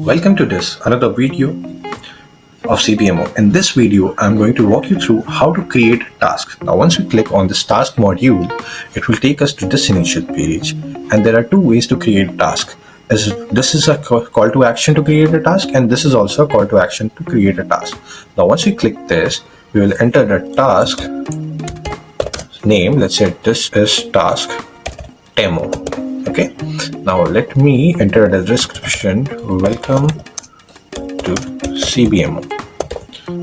Welcome to this another video of CBMO. In this video, I'm going to walk you through how to create a task. Now, once we click on this task module, it will take us to this initial page. And there are two ways to create a task. This is a call to action to create a task, and this is also a call to action to create a task. Now, once we click this, we will enter the task name. Let's say this is task demo. Okay, now let me enter the description. Welcome to CBMO.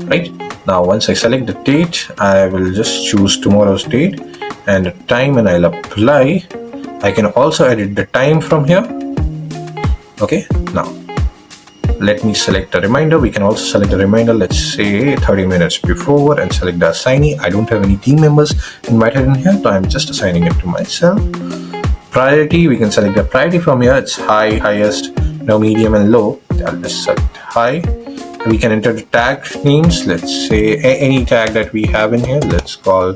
Right now, once I select the date, I will just choose tomorrow's date and the time, and I'll apply. I can also edit the time from here. Okay, now let me select a reminder. We can also select a reminder, let's say 30 minutes before, and select the assignee. I don't have any team members invited in here, so I'm just assigning it to myself. Priority, we can select the priority from here. It's high, highest, medium, and low. I'll just select high. We can enter the tag names. Let's say any tag that we have in here. Let's call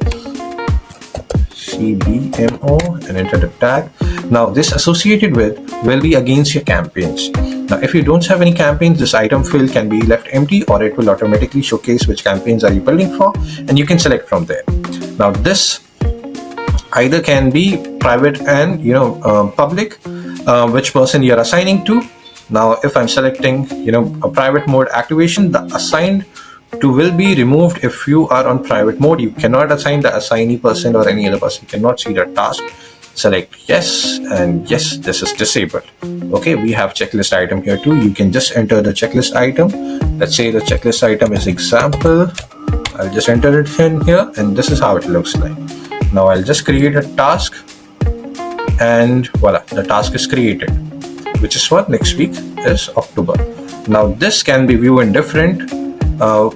CBMO and enter the tag. Now, this associated with will be against your campaigns. Now, if you don't have any campaigns, this item field can be left empty, or it will automatically showcase which campaigns are you building for, and you can select from there. Now, this either can be private and public, which person you're assigning to. Now, if I'm selecting a private mode activation, the assigned to will be removed if you are on private mode. You cannot assign the assignee person or any other person cannot see the task. Select yes, and yes, this is disabled. Okay, we have checklist item here too. You can just enter the checklist item. Let's say the checklist item is example. I'll just enter it in here, and this is how it looks like. Now I'll just create a task, and voila, the task is created, which is what next week is October. Now this can be viewed in different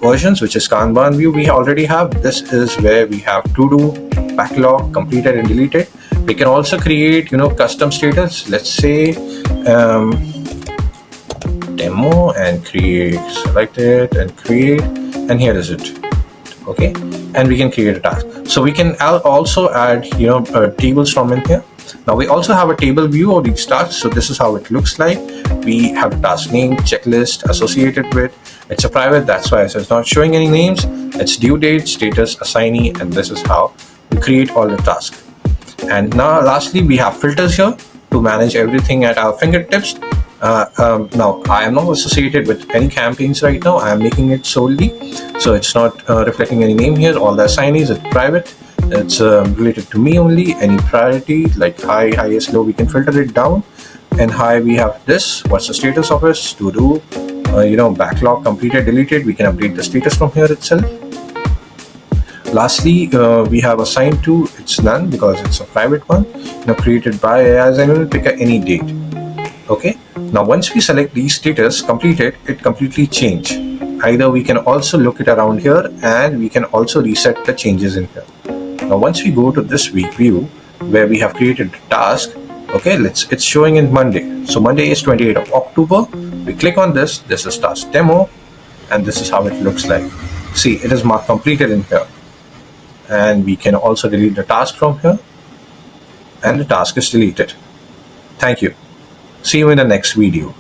versions, which is Kanban view we already have. This is where we have to do, backlog, completed and deleted. We can also create custom status. Let's say demo and create, select it and create, and here is it. Okay, and we can create a task. So we can also add tables from in here. Now we also have a table view of these tasks. So this is how it looks like. We have a task name, checklist associated with. It's a private, that's why it's not showing any names. It's due date, status, assignee, and this is how we create all the tasks. And now lastly, we have filters here to manage everything at our fingertips. Now I am not associated with any campaigns right now. I am making it solely, so it's not reflecting any name here. All the assignees are private. It's related to me only. Any priority like high, highest, low, we can filter it down. And high, we have this. What's the status of it? To do, backlog, completed, deleted. We can update the status from here itself. Lastly, we have assigned to. It's none because it's a private one. Created by, as I will pick any date. Okay. Now, once we select these status completed, it completely change. Either we can also look it around here, and we can also reset the changes in here. Now, once we go to this week view where we have created the task, okay, it's showing in Monday. So Monday is 28th of October. We click on this. This is task demo, and this is how it looks like. See, it is marked completed in here, and we can also delete the task from here, and the task is deleted. Thank you. See you in the next video.